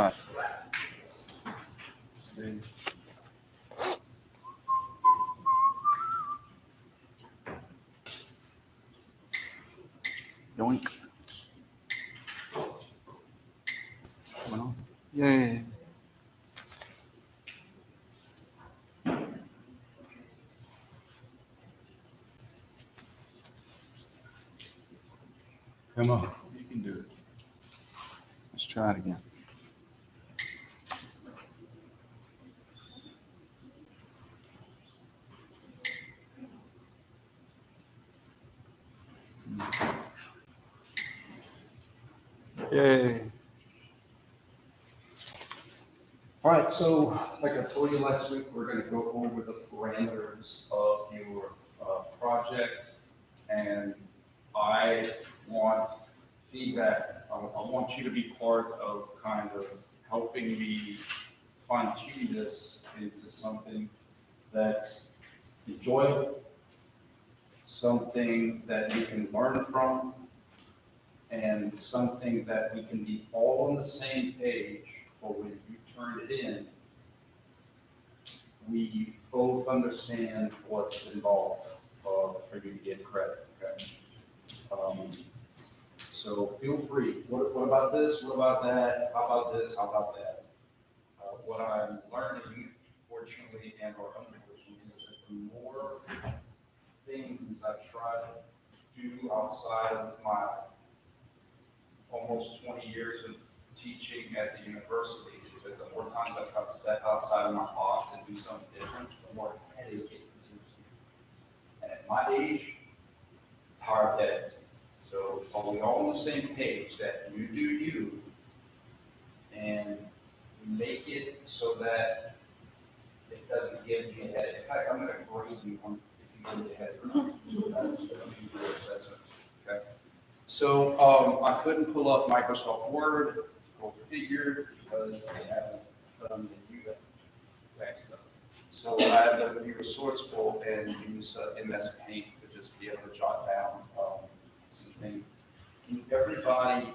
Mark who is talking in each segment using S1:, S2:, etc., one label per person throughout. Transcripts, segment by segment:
S1: right. Let's see. Yoink. What's going on? Yay. Come on, you can do it. Let's try it again. Yay.
S2: All right, so like I told you last week, we're going to go over the parameters of your project, and I want feedback. I want you to be part of kind of helping me fine tune this into something that's enjoyable, something that you can learn from, and something that we can be all on the same page for when you turn it in. We both understand what's involved for you to get credit. Okay? So feel free. What about this? What about that? How about this? How about that? What I'm learning, fortunately and or unfortunately, is that the more things I try to do outside of my almost 20 years of teaching at the university, is that the more times I try to step outside of my box and do something different, the more headache it presents me. And at my age, tired heads. So are we all on the same page that you do you and make it so that it doesn't give me a headache? In fact, I'm going to grade you on if you get a headache or not. That's going to be the assessment. Okay. So I couldn't pull up Microsoft Word, go figure, because they haven't done the UX stuff. So I had to be resourceful and use MS Paint to just be able to jot down some things. Can everybody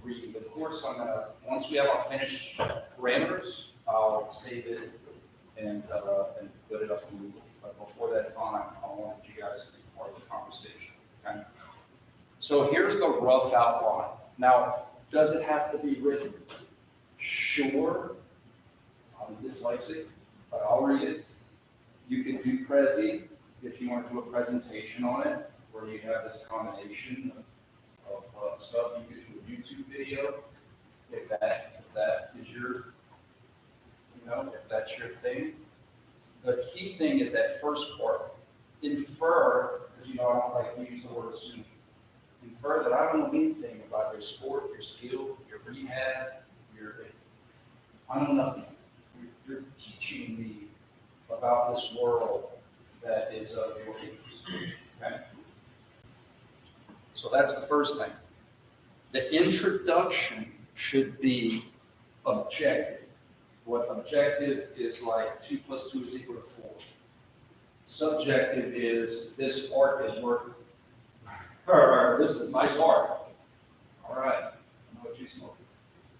S2: read the course? I'm gonna, once we have our finished parameters, I'll save it and put it up in Google. But before that time, I want you guys to be part of the conversation. Okay? So here's the rough outline. Now, does it have to be written? Sure. I'm dyslexic, but I'll read it. You can do Prezi if you want to do a presentation on it, where you have this combination of stuff. You could do a YouTube video if that is your, if that's your thing. The key thing is that first part. Infer, because I don't like to use the word assume. Infer that I don't know anything about your sport, your skill, your rehab, I know nothing. You're teaching me about this world that is of your interest. Okay? So that's the first thing. The introduction should be objective. What objective is like 2 + 2 = 4. Subjective is this art is worth, or this is nice art. All right, I know what you smoke.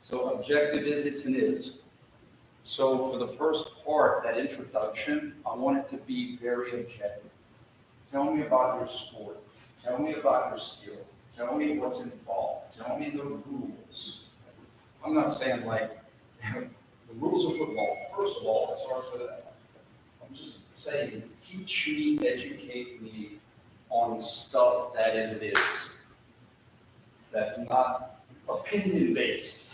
S2: So objective is it's an is. So for the first part, that introduction, I want it to be very objective. Tell me about your sport. Tell me about your skill. Tell me what's involved. Tell me the rules. I'm not saying like the rules of football. First of all, it starts with that. I'm just saying, teach me, educate me on stuff that is it is. That's not opinion-based.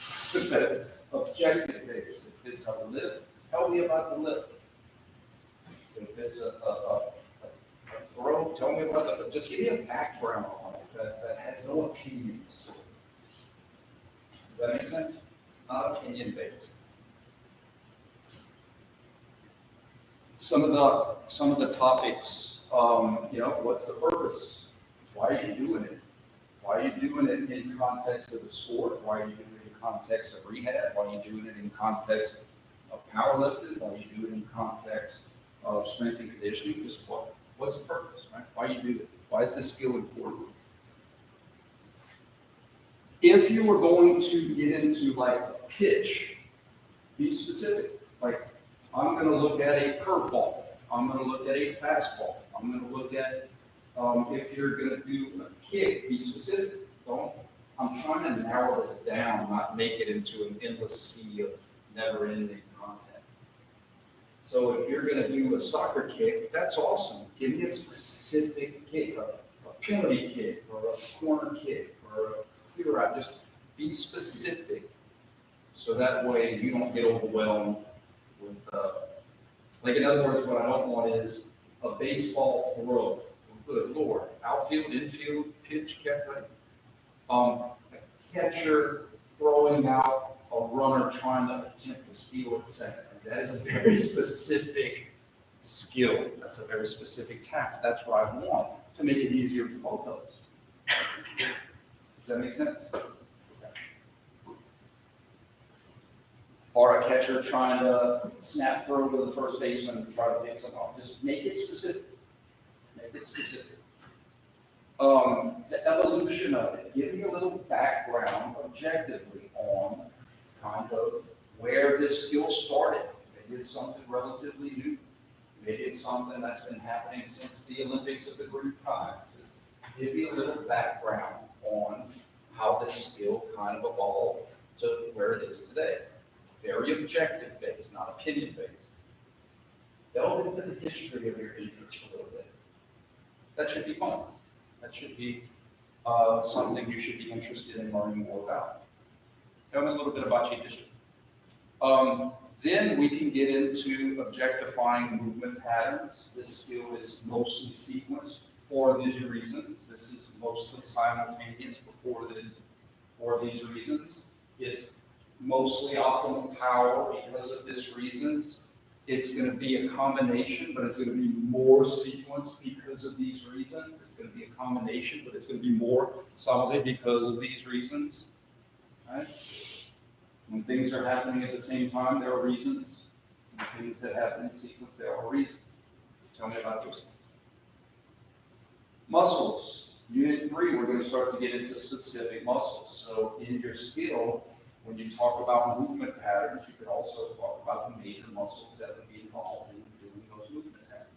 S2: That's objective-based. If it's a lift, tell me about the lift. If it's a throw, tell me about the, just give me a background on it that has no opinions to it. Does that make sense? Not opinion-based. Some of the topics, what's the purpose? Why are you doing it? Why are you doing it in context of the sport? Why are you doing it in context of rehab? Why are you doing it in context of powerlifting? Why are you doing it in context of strength and conditioning? Just what's the purpose, right? Why you do it? Why is this skill important? If you were going to get into like a pitch Be specific. Like, I'm going to look at a curveball. I'm going to look at a fastball. I'm going to look at, if you're going to do a kick, be specific. I'm trying to narrow this down, not make it into an endless sea of never-ending content. So if you're going to do a soccer kick, that's awesome. Give me a specific kick, a penalty kick, or a corner kick, or a clear out. Just be specific, so that way you don't get overwhelmed with, like, in other words, what I don't want is a baseball throw. Good Lord, outfield, infield, pitch, a catcher throwing out a runner trying to attempt to steal at second. That is a very specific skill. That's a very specific task. That's what I want to make it easier for both of us. Does that make sense? Or a catcher trying to snap throw to the first baseman and try to pick something off. Just make it specific. Make it specific. The evolution of it. Give me a little background objectively on kind of where this skill started. Maybe it's something relatively new. Maybe it's something that's been happening since the Olympics of the Greek times. Just give me a little background on how this skill kind of evolved to where it is today. Very objective based, not opinion based. Delve into the history of your interest a little bit. That should be fun. That should be something you should be interested in learning more about. Tell me a little bit about your history. Then we can get into objectifying movement patterns. This skill is mostly sequenced for these reasons. This is mostly simultaneous for these reasons. It's mostly optimal power because of these reasons. It's going to be a combination, but it's going to be more sequenced because of these reasons. It's going to be a combination, but it's going to be more solid because of these reasons. Right? When things are happening at the same time, there are reasons. When things that happen in sequence, there are reasons. Tell me about those things. Muscles. Unit 3, we're going to start to get into specific muscles. So in your skill, when you talk about movement patterns, you could also talk about the major muscles that would be involved in doing those movement patterns.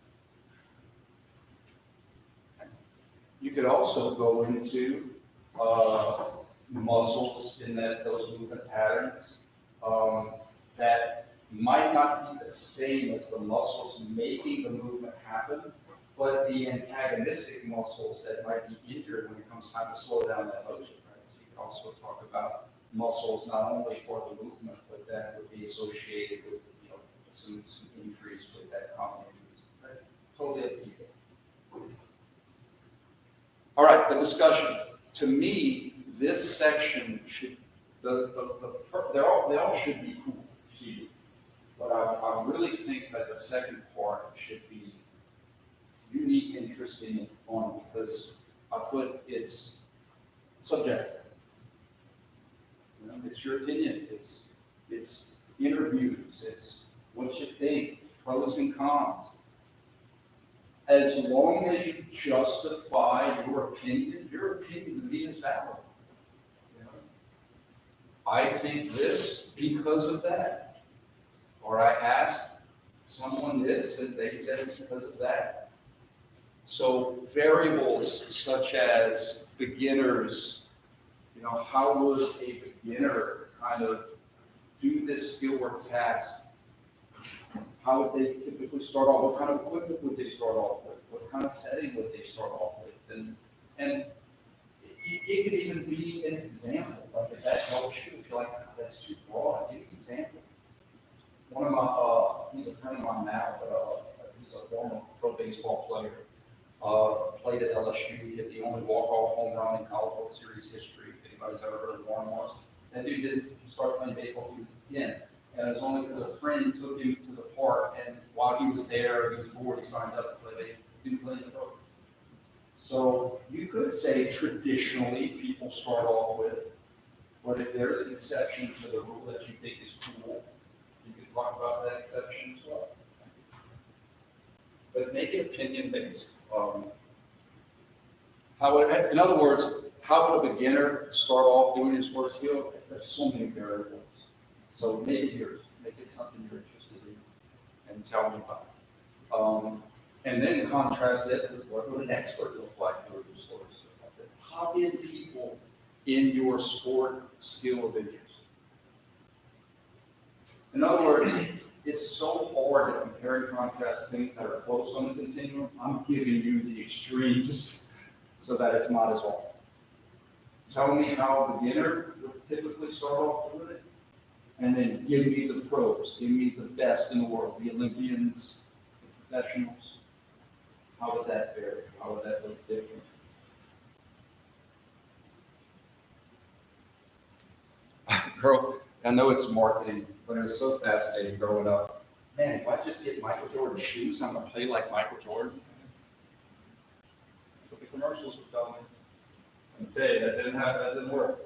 S2: You could also go into muscles in those movement patterns that might not be the same as the muscles making the movement happen, but the antagonistic muscles that might be injured when it comes time to slow down that motion. Right? So you could also talk about muscles not only for the movement, but that would be associated with some injuries with that common injuries. Right? Totally up to you. All right, the discussion. To me, this section should they all should be cool to you, but I really think that the second part should be unique, interesting, and fun because I put it's subjective. It's your opinion. It's interviews. It's what you think, pros and cons. As long as you justify your opinion to me is valid. I think this because of that. Or I asked someone this and they said because of that. So variables such as beginners, how would a beginner kind of do this skill or task? How would they typically start off? What kind of equipment would they start off with? What kind of setting would they start off with? And it could even be an example. Like if that helps you, if you're like, that's too broad, give an example. One of my, he's a friend of mine now, but he's a former pro baseball player. Played at LSU, hit the only walk-off home run in College World Series history. If anybody's ever heard of Warren Morris. That dude started playing baseball when he was 10. And it was only because a friend took him to the park, and while he was there, he was bored, he signed up to play baseball. He didn't play in the pro. So you could say traditionally people start off with, but if there's an exception to the rule that you think is cool, you can talk about that exception as well. But make it opinion based. In other words, how would a beginner start off doing his first skill? There's so many variables. So maybe yours. make it something you're interested in, and tell me about it. And then contrast it with what would an expert look like for your sport. How did people in your sport skill of interest? In other words, it's so hard to compare and contrast things that are close on the continuum. I'm giving you the extremes so that it's not as hard. Tell me how a beginner would typically start off doing it, and then give me the pros, give me the best in the world, the Olympians, the professionals. How would that vary? How would that look different? Girl, I know it's marketing, but it was so fascinating growing up. Man, if I just get Michael Jordan shoes, I'm gonna play like Michael Jordan. That's what the commercials were telling me. I'm gonna tell you, that didn't work.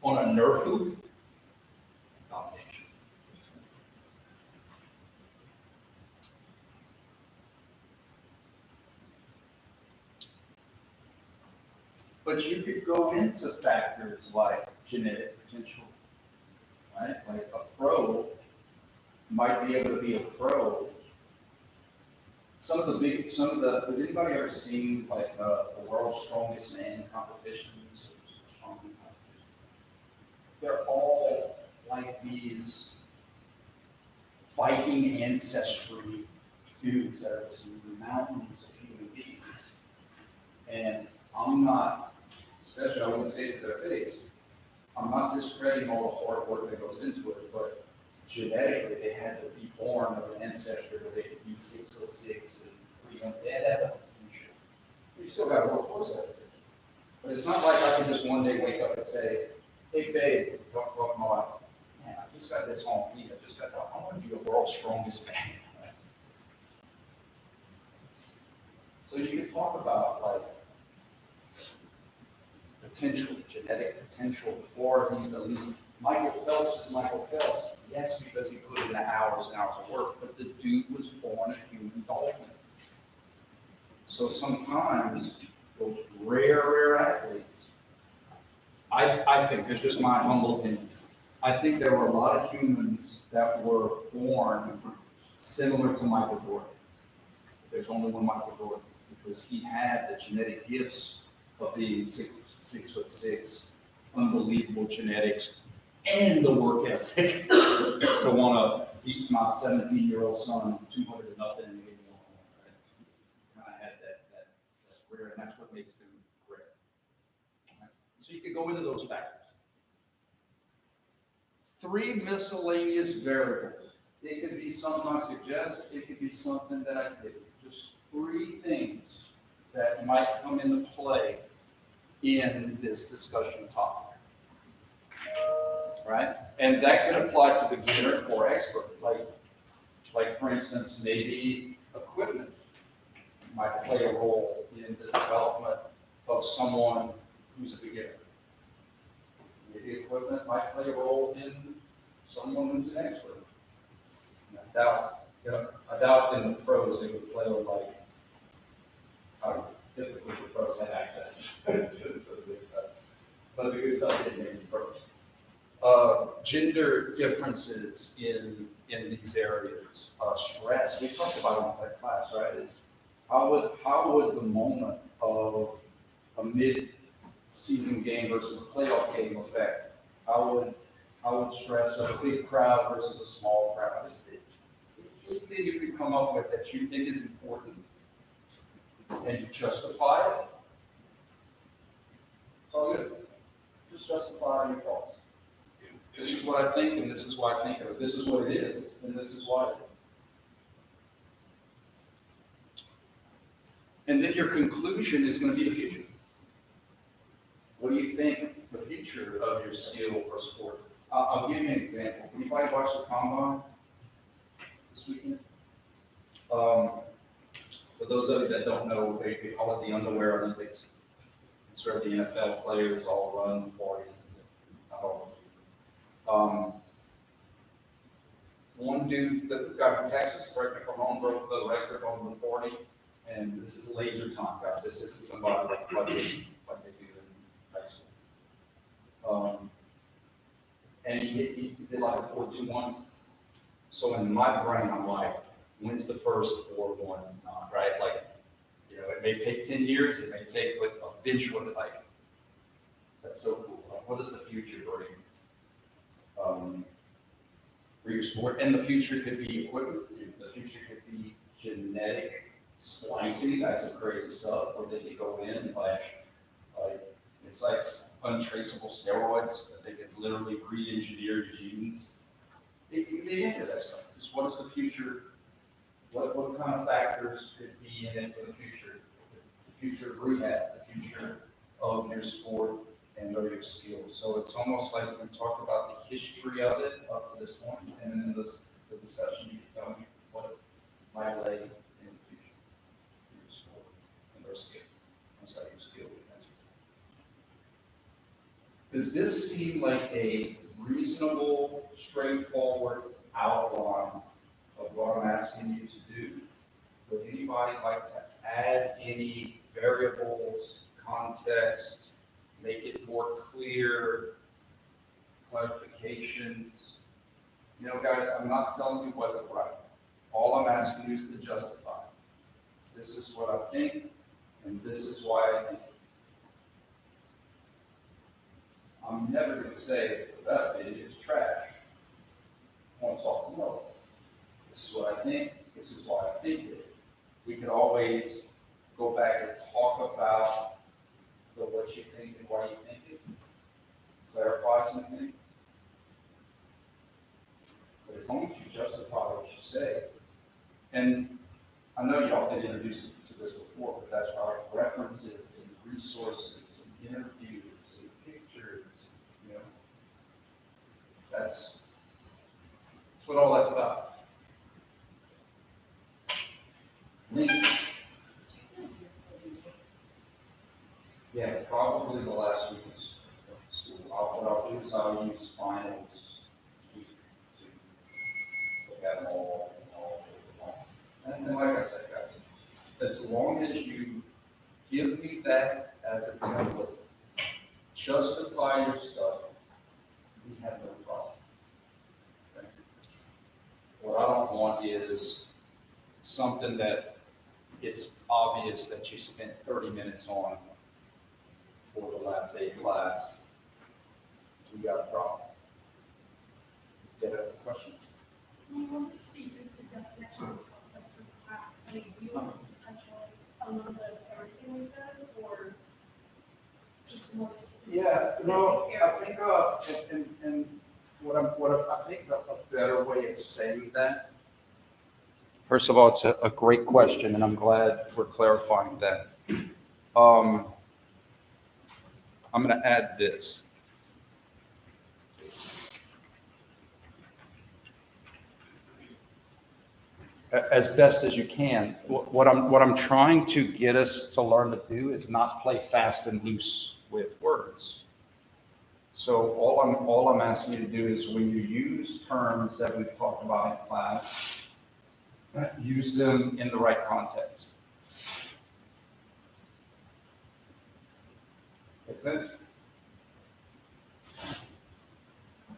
S2: On a Nerf hoop, domination. But you could go into factors like genetic potential, right? Like a pro might be able to be a pro. Has anybody ever seen like the world's strongest man competitions? They're all like these Viking ancestry dudes that are just in the mountains of human beings. And I'm not, especially I wouldn't say it to their face, I'm not discrediting all the hard work that goes into it, but genetically they had to be born of an ancestor where they could be 6'6" and they had that potential. You still got to work towards that potential. But it's not like I can just one day wake up and say, hey babe, talk about my life. Man, I just got this on me. I want to be the world's strongest man. So you can talk about like potential, genetic potential for these elite. Michael Phelps is Michael Phelps. Yes, because he put in the hours and hours of work, but the dude was born a human dolphin. So sometimes those rare athletes, I think, it's just my humble opinion, I think there were a lot of humans that were born similar to Michael Jordan. There's only one Michael Jordan because he had the genetic gifts of being 6'6", unbelievable genetics, and the work ethic to want to beat my 17-year-old son 200 to nothing and get him on. Right? Kind of had that career, and that's what makes them great. Right? So you could go into those factors. 3 miscellaneous variables. It could be something I suggest. It could be something that I did. Just 3 things that might come into play in this discussion topic. Right? And that could apply to beginner or expert. Like for instance, maybe equipment might play a role in the development of someone who's a beginner. Maybe equipment might play a role in someone who's an expert. I doubt in the pros it would play like how typically the pros have access to the good stuff. But the good stuff didn't make the pros. Gender differences in these areas. Stress, we talked about it in that class, right? Is how would the moment of a mid-season game versus a playoff game affect? How would stress of a big crowd versus a small crowd? Anything you can come up with that you think is important and you justify it, it's all good. Just justify your thoughts. This is what I think, and this is why I think of it. This is what it is, and this is why. And then your conclusion is going to be the future. What do you think the future of your skill or sport? I'll give you an example. Anybody watch the combine this weekend? For those of you that don't know, they call it the Underwear Olympics. It's where the NFL players all run 40s. One dude, the guy from Texas, correct me if I'm wrong, broke the record on the 40, and this is laser time, guys. This isn't somebody like they do in high school. And he did like a like 4-2-1. So in my brain, I'm like, when's the first 4-1 knock, right? Like, you know, it may take 10 years, it may take, but eventually, like, that's so cool. Like, what does the future bring for your sport? And the future could be equipment. The future could be genetic splicing. That's some crazy stuff where they could go in and like it's like untraceable steroids that they could literally re-engineer your genes. They can get into that stuff. Just what is the future? What kind of factors could be in it for the future? The future of rehab, the future of your sport and of your skills. So it's almost like we talk about the history of it up to this point, and then in the discussion, you can tell me what it might lay in the future for your sport and your skill. It's like your skill. Does this seem like a reasonable, straightforward outline of what I'm asking you to do? Would anybody like to add any variables, context, make it more clear, clarifications? You know, guys, I'm not telling you what to write. All I'm asking you is to justify. This is what I think, and this is why I think. I'm never going to say that video is trash. I want to talk, no. This is what I think. This is why I think it. We can always go back and talk about the what you think and why you think it. Clarify something. But as long as you justify what you say, and I know y'all been introduced to this before, but that's why references and resources and interviews and pictures, you know, that's what all that's about. Links. Yeah, probably the last week of school. What I'll do is I'll use finals to look at them all. And like I said, guys, as long as you give me that as a template, justify your stuff, we have no problem. Okay? What I don't want is something that it's obvious that you spent 30 minutes on for the last day of class. We got a problem. You got a question?
S3: You want us to use the definition of concepts in class? I mean, you want us to touch on a little bit of everything we could, or just more specific?
S2: Yeah, no, I think,
S3: areas?
S2: and I think a better way of saying that. First of all, it's a great question, and I'm glad we're clarifying that. I'm going to add this. As best as you can. What I'm trying to get us to learn to do is not play fast and loose with words. So all I'm asking you to do is when you use terms that we've talked about in class, use them in the right context. Make sense?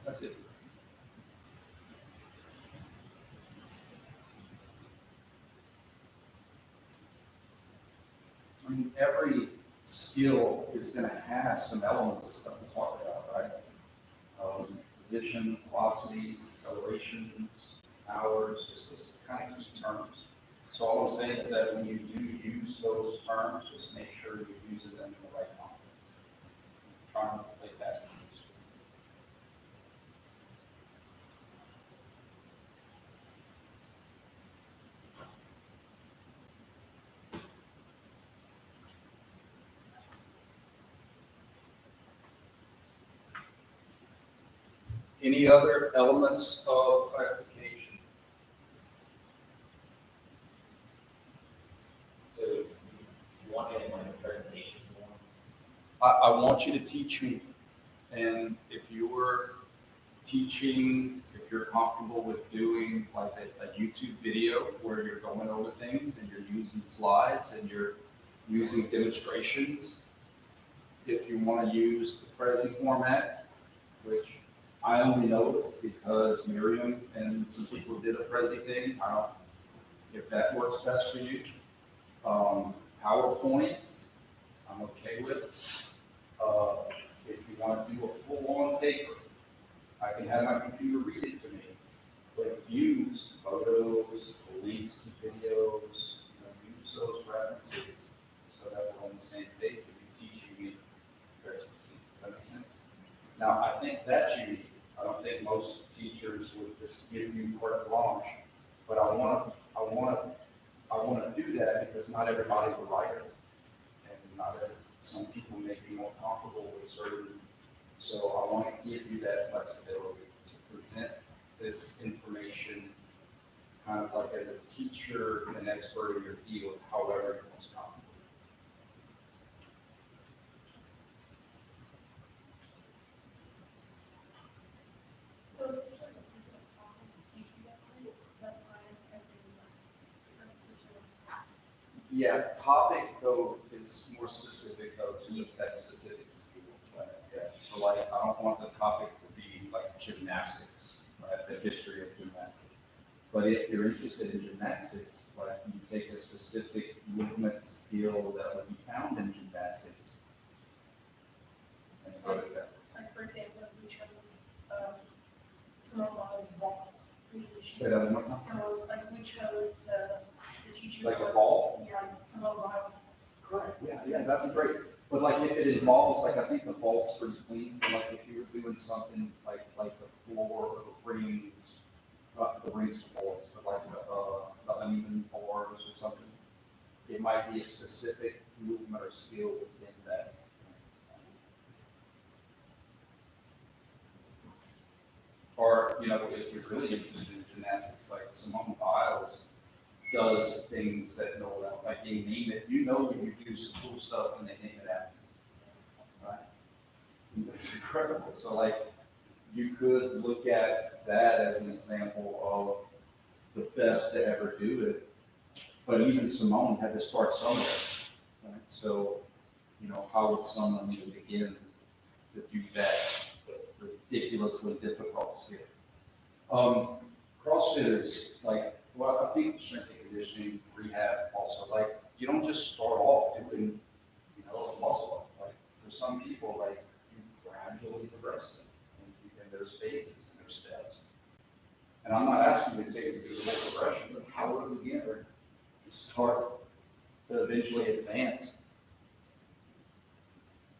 S2: That's it. I mean, every skill is going to have some elements of stuff to talk about, right? Position, velocities, accelerations, hours, just this kind of key terms. So all I'm saying is that when you do use those terms, just make sure you're using them in the right context. Trying to play fast and loose. Any other elements of clarification?
S4: So you want it in like a presentation form?
S2: I want you to teach me, and if you're teaching, if you're comfortable with doing like a YouTube video where you're going over things and you're using slides and you're using demonstrations, if you want to use the Prezi format, which I only know it because Miriam and some people did a Prezi thing. I don't, if that works best for you. PowerPoint, I'm okay with. If you want to do a full-on paper, I can have my computer read it to me. But use photos, links to videos, use those references so that we're on the same page and you're teaching me expertise. Does that make sense? Now, I think that's unique. I don't think most teachers would just give you carte blanche, but I want to do that because not everybody's a writer, and some people may be more comfortable with certain. So I want to give you that flexibility to present this information, kind of like as a teacher and an expert in your field, however you're most comfortable.
S3: So essentially, the people that's talking to teach you that way, that lines everything up. That's essentially what it's talking.
S2: Yeah, topic though is more specific though to just that specific skill. Right? Yeah. So like, I don't want the topic to be like gymnastics, right? The history of gymnastics. But if you're interested in gymnastics, like you take a specific movement skill that would be found in gymnastics. And so is that.
S3: Like, for example, if we chose, someone was vault.
S2: Say that one more time.
S3: So, like, we chose to teach you.
S2: Like a
S3: was-
S2: vault?
S3: Yeah, someone was.
S2: Correct, yeah, that'd be great. But like if it involves, like, I think the vault's pretty clean, but like if you were doing something like the floor or the rings, not the rings for vaults, but like the uneven bars or something, it might be a specific movement or skill within that. Or, if you're really interested in gymnastics, like Simone Biles does things that know that, like they name it, you do some cool stuff and they name it after you, right? It's incredible. So like, you could look at that as an example of the best to ever do it. But even Simone had to start somewhere, right? So, how would someone even begin to do that ridiculously difficult skill? CrossFitters, I think strength and conditioning, rehab also, you don't just start off doing, a muscle up. Like, for some people, you gradually progress them. And there's phases and there's steps. And I'm not asking you to take it through the whole progression, but how would a beginner start to eventually advance?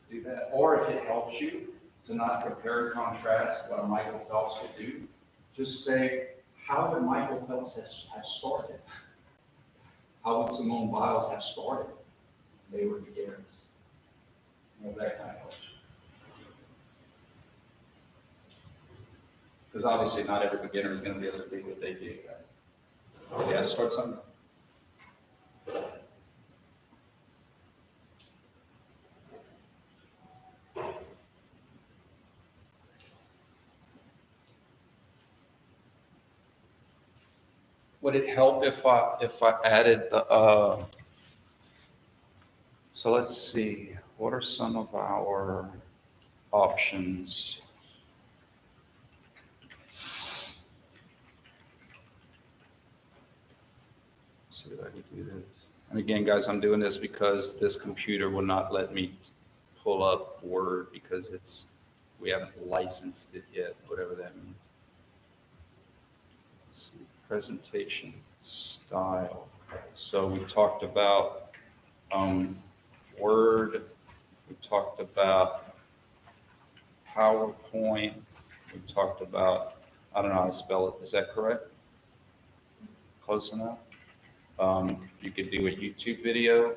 S2: Do that. Or if it helps you to not compare and contrast what a Michael Phelps could do, just say, how would Michael Phelps have started? How would Simone Biles have started? They were beginners. That kind of question. Because obviously not every beginner is going to be able to do what they do. Right? They had to start somewhere. Would it help if I added the, so let's see, what are some of our options? Let's see if I can do this. And again, guys, I'm doing this because this computer will not let me pull up Word because we haven't licensed it yet, whatever that means. Let's see. Presentation style. So we talked about Word, we talked about PowerPoint, we talked about, I don't know how to spell it, is that correct? Close enough? You could do a YouTube video.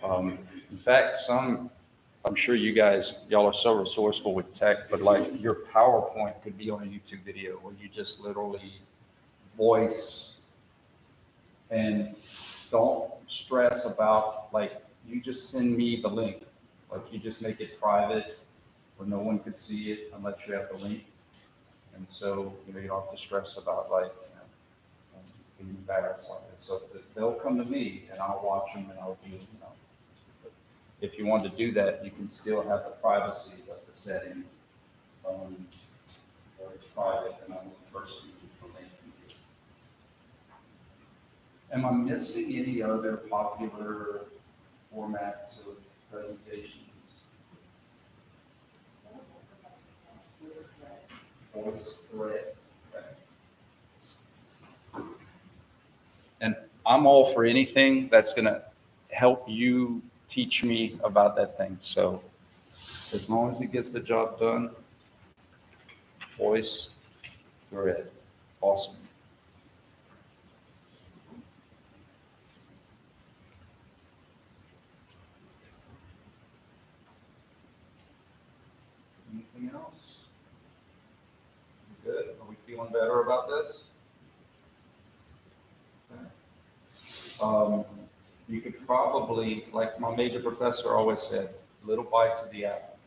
S2: In fact, I'm sure y'all are so resourceful with tech, but like your PowerPoint could be on a YouTube video where you just literally voice and don't stress about, you just send me the link. You just make it private where no one could see it unless you have the link. And so, you don't have to stress about being embarrassed like this. So they'll come to me and I'll watch them and I'll do, If you want to do that, you can still have the privacy of the setting. private and only person gets the link. Am I missing any other popular formats of presentations? Voice thread. Okay. And I'm all for anything that's gonna help you teach me about that thing. So as long as it gets the job done, voice thread, awesome. Anything else? Good. Are we feeling better about this? You could probably, like my major professor always said, little bites of the apple.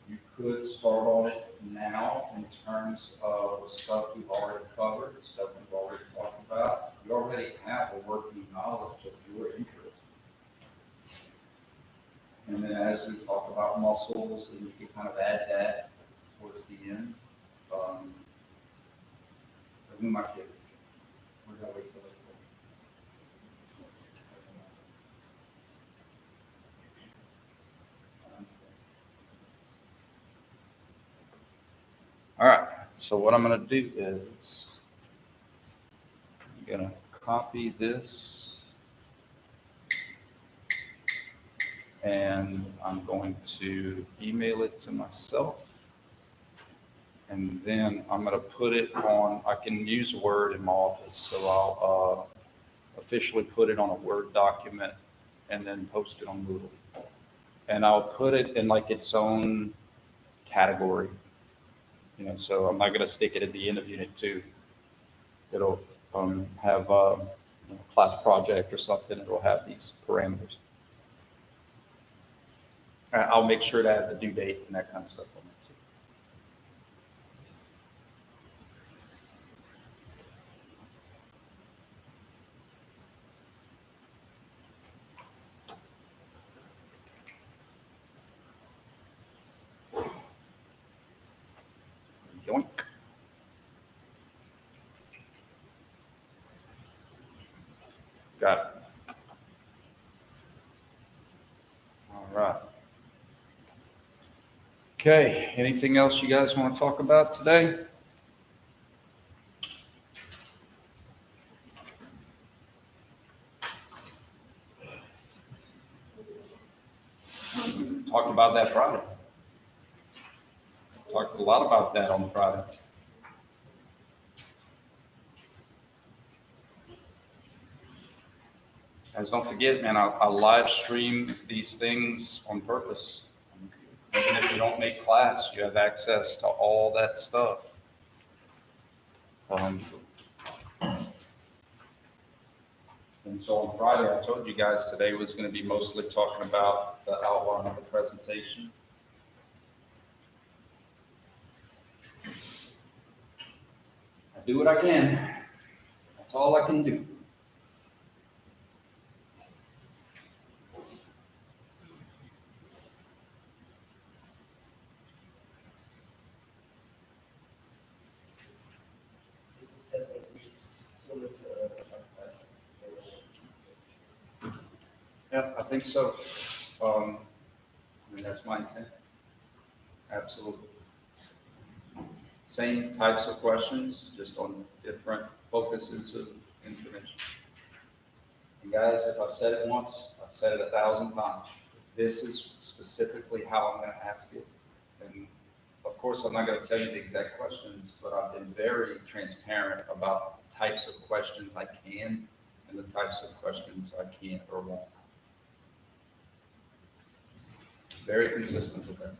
S2: You could start on it now in terms of stuff we've already covered, stuff we've already talked about. You already have a working knowledge of your interest. And then as we talk about muscles, then you can kind of add that towards the end. Who am I kidding? We're gonna wait till April. All right, so what I'm gonna do is I'm gonna copy this and I'm going to email it to myself. And then I'm gonna put it on, I can use Word in my office, so I'll officially put it on a Word document and then post it on Moodle. And I'll put it in like its own category. So I'm not going to stick it at the end of Unit 2. It'll have class project or something. It'll have these parameters. I'll make sure to have the due date and that kind of stuff on it too. Yoink. Got it. All right. Okay, anything else you guys want to talk about today? Talked about that Friday. Talked a lot about that on Friday. Guys, don't forget, man, I live stream these things on purpose. Even if you don't make class, you have access to all that stuff. And so on Friday, I told you guys today was going to be mostly talking about the outline of the presentation. I do what I can. That's all I can do. Yeah, I think so. That's my intent. Absolutely. Same types of questions, just on different focuses of information. And guys, if I've said it once, I've said it 1,000 times. This is specifically how I'm going to ask it. And of course, I'm not going to tell you the exact questions, but I've been very transparent about the types of questions I can and the types of questions I can't or won't. Very consistent with that.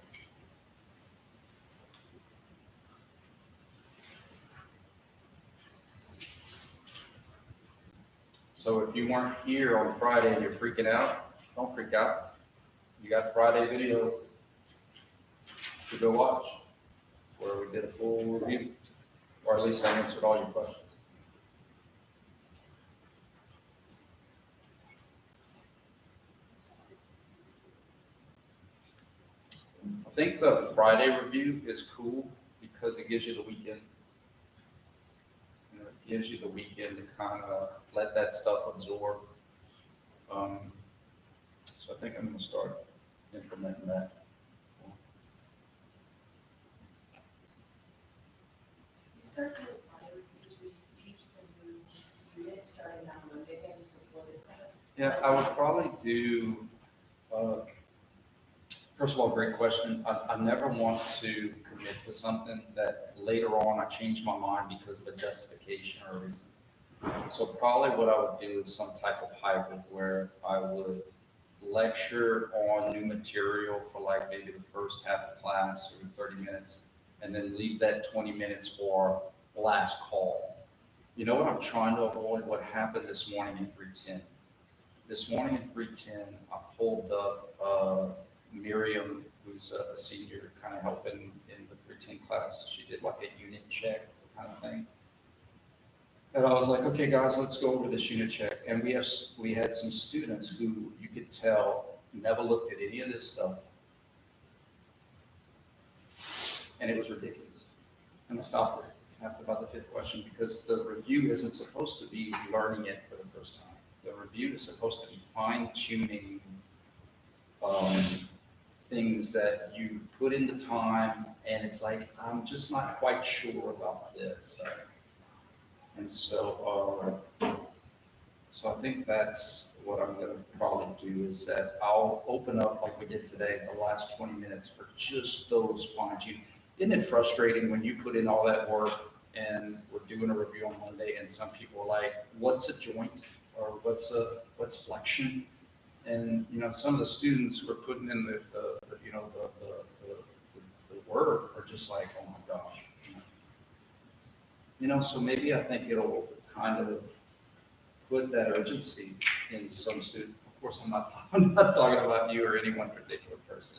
S2: So if you weren't here on Friday and you're freaking out, don't freak out. You got Friday video to go watch where we did a full review, or at least I answered all your questions. I think the Friday review is cool because it gives you the weekend. It gives you the weekend to kind of let that stuff absorb. So I think I'm gonna start implementing that.
S5: You start doing audio reviews, we teach them new units starting on Monday and before the test.
S2: Yeah, I would probably do, first of all, great question. I never want to commit to something that later on I change my mind because of a justification or a reason. So probably what I would do is some type of hybrid where I would lecture on new material for like maybe the first half of class or 30 minutes, and then leave that 20 minutes for last call. You know what I'm trying to avoid? What happened this morning in 310? This morning in 310, I pulled up Miriam, who's a senior, kind of helping in the 310 class. She did like a unit check kind of thing. And I was like, okay, guys, let's go over this unit check. And we had some students who you could tell never looked at any of this stuff. And it was ridiculous. And I stopped there after about the 5th question because the review isn't supposed to be learning it for the first time. The review is supposed to be fine-tuning things that you put into time, and it's like, I'm just not quite sure about this. Right? And so, so I think that's what I'm going to probably do is that I'll open up like we did today, the last 20 minutes for just those fine-tuning. Isn't it frustrating when you put in all that work and we're doing a review on Monday and some people are like, what's a joint or what's flexion? And, you know, some of the students who are putting in the work are just like, oh my gosh. You know, so maybe I think it'll kind of put that urgency in some students. Of course, I'm not talking about you or any one particular person,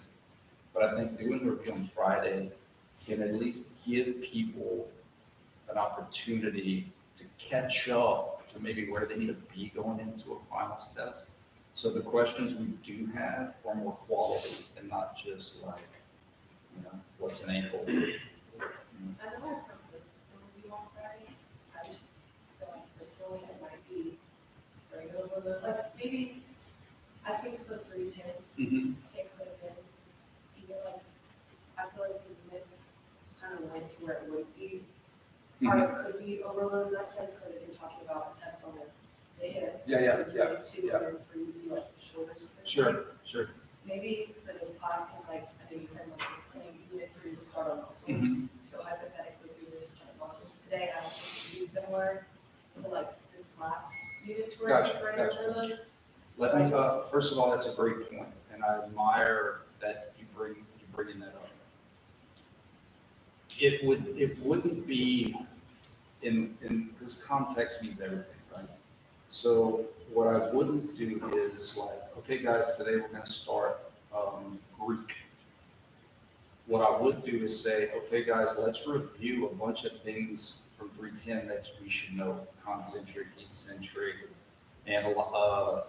S2: but I think doing the review on Friday can at least give people an opportunity to catch up to maybe where they need to be going into a finals test. So the questions we do have are more quality and not just like, you know, what's an ankle?
S5: I know I've heard the review on Friday, I just feel like personally it might be very overload, like maybe, I think for 310,
S2: Mm-hmm.
S5: it could have been, even like, I feel like the units kind of went to where it would be, or it could be overload in that sense, because if you're talking about a test on the hip.
S2: Yeah,
S5: it's
S2: yeah,
S5: really two
S2: yeah.
S5: or three, like shoulders.
S2: Sure.
S5: Maybe for this class, because like, I know you said muscle clean, unit 3 to start on muscles,
S2: Mhm.
S5: so hypothetically, we would just start muscles today, I don't think it'd be similar to like this class unit to where
S2: Gotcha,
S5: it's right
S2: gotcha.
S5: overload.
S2: Let me, first of all, that's a great point, and I admire that you bringing that up. It wouldn't be in, because context means everything, right? So what I wouldn't do is like, okay, guys, today we're going to start Greek. What I would do is say, okay, guys, let's review a bunch of things from 310 that we should know, concentric, eccentric, and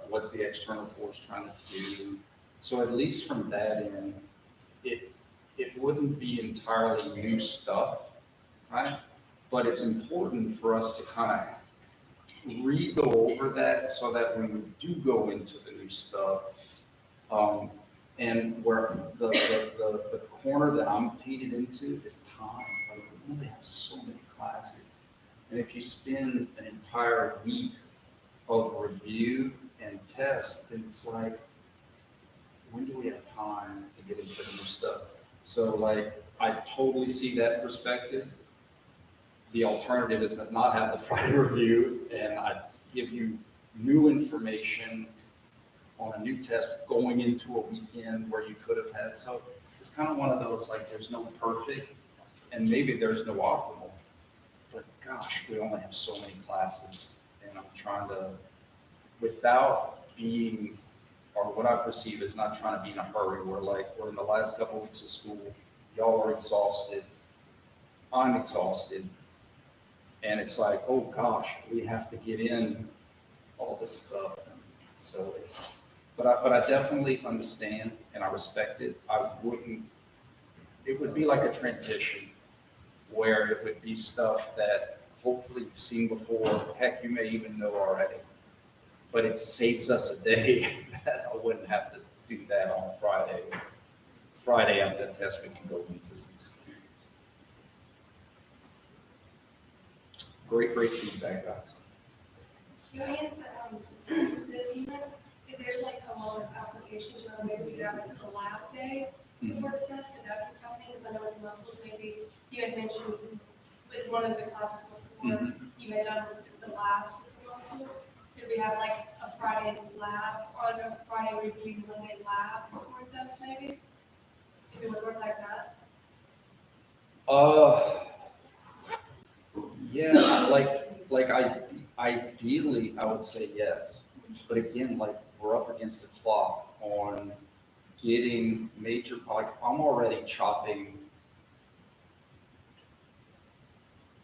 S2: what's the external force trying to do. So at least from that end, it wouldn't be entirely new stuff, right? But it's important for us to kind of re-go over that so that when we do go into the new stuff, and where the corner that I'm painted into is time. Like, we only have so many classes. And if you spend an entire week of review and test, then it's like, when do we have time to get into the new stuff? So like, I totally see that perspective. The alternative is to not have the Friday review and I give you new information on a new test going into a weekend where you could have had. So it's kind of one of those, like, there's no perfect and maybe there's no optimal, but gosh, we only have so many classes and I'm trying to, without being, or what I perceive as not trying to be in a hurry, where like, we're in the last couple of weeks of school, y'all are exhausted, I'm exhausted, and it's like, oh gosh, we have to get in all this stuff. And so it's, but I definitely understand and I respect it. I wouldn't, it would be like a transition. where it would be stuff that hopefully you've seen before, heck, you may even know already. But it saves us a day that I wouldn't have to do that on a Friday. Friday after the test, we can go into these. Great feedback, guys.
S3: Joanne said, this unit, if there's like a lot of applications, or maybe we have like a lab day before the test, could that be something? Because I know with muscles, maybe you had mentioned with one of the classes before, you had done the labs with the muscles. Could we have like a Friday lab, or like a Friday review, Monday lab before the test, maybe? If it would work like that?
S2: Yeah, ideally, I would say yes. But again, like, we're up against the clock on getting major, like, I'm already chopping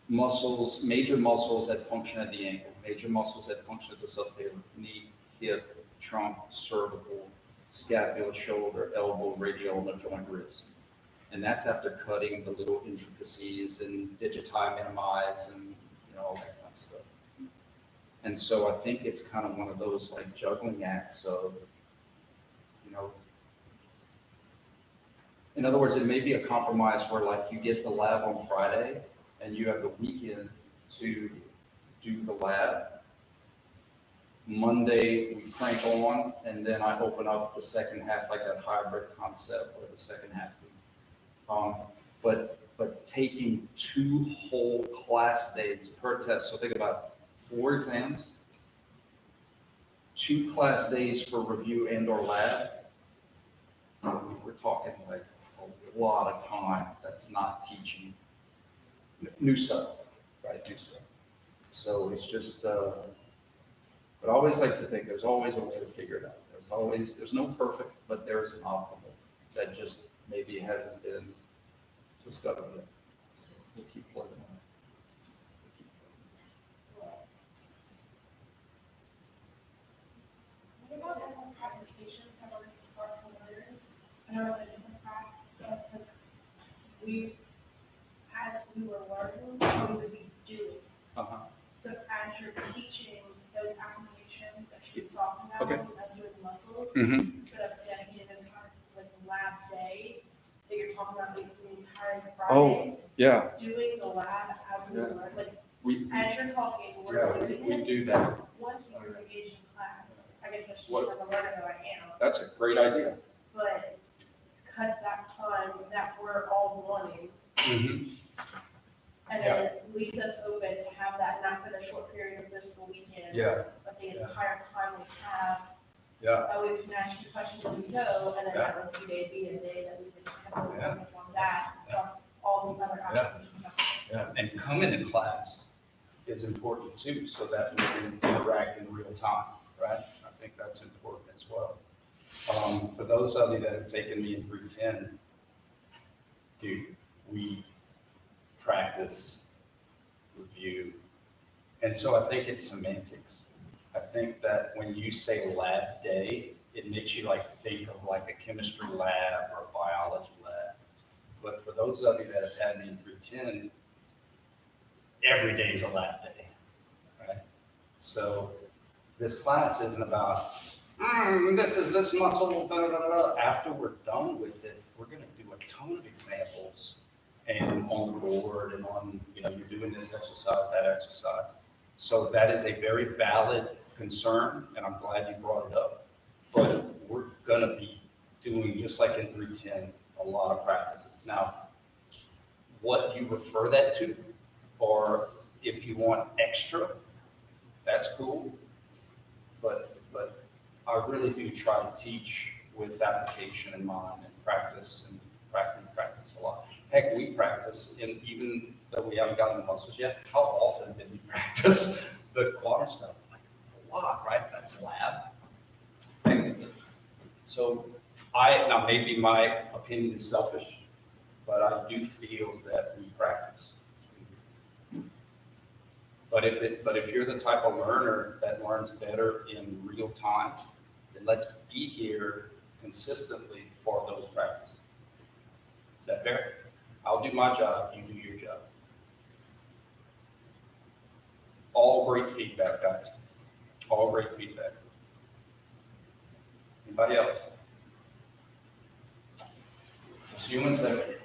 S2: muscles, major muscles that function at the ankle, major muscles that function at the subtalar, knee, hip, trunk, cervical, scapula, shoulder, elbow, radial, and the joint wrist. And that's after cutting the little intricacies and digitize, minimize, and all that kind of stuff. And so I think it's kind of one of those like juggling acts of, in other words, it may be a compromise where like you get the lab on Friday and you have the weekend to do the lab. Monday we crank on, and then I open up the second half, like that hybrid concept where the second half. But taking 2 whole class days per test. So think about 4 exams, 2 class days for review and or lab. We're talking like a lot of time that's not teaching new stuff, right? New stuff. So it's just, but I always like to think there's always a way to figure it out. There's no perfect, but there's an optimal that just maybe hasn't been discovered yet. So we'll keep plugging on.
S3: What about everyone's applications that we're going to start to learn? I know in a different class, that's like, as we were learning, we would be doing. So as you're teaching those applications that she was talking about,
S2: Okay.
S3: as doing muscles, instead of dedicating an entire like lab day that you're talking about the entire Friday,
S2: Yeah.
S3: doing the lab as we learn, like
S2: We
S3: as you're talking, we're doing it.
S2: do that.
S3: One keeps us engaged in class. I guess that's just
S2: What-
S3: like a learner that I am,
S2: That's a great idea.
S3: but cuts that time that we're all wanting. And then it leaves us open to have that, not for the short period of this weekend,
S2: Yeah.
S3: but the entire time we have.
S2: Yeah.
S3: That we can ask you questions as we go, and then that review day be a day that we can heavily focus on that, plus all the other applications.
S2: Yeah. And coming to class is important too, so that we can interact in real time, right? I think that's important as well. For those of you that have taken me in 310, dude, we practice, review, and so I think it's semantics. I think that when you say lab day, it makes you like think of like a chemistry lab or a biology lab. But for those of you that have had me in 310, every day is a lab day, right? So this class isn't about, this is this muscle, da, da, da, da. After we're done with it, we're gonna do a ton of examples and on the board and on, you're doing this exercise, that exercise. So that is a very valid concern, and I'm glad you brought it up. But we're gonna be doing, just like in 310, a lot of practices. Now, what you refer that to, or if you want extra, that's cool. But I really do try to teach with application in mind and practice a lot. Heck, we practice, and even though we haven't gotten the muscles yet, how often did we practice the quad stuff? Like a lot, right? That's lab. So now maybe my opinion is selfish, but I do feel that we practice. But if you're the type of learner that learns better in real time, then let's be here consistently for those practices. Is that fair? I'll do my job, you do your job. great feedback, guys. All great feedback. Anybody else? It's human centered.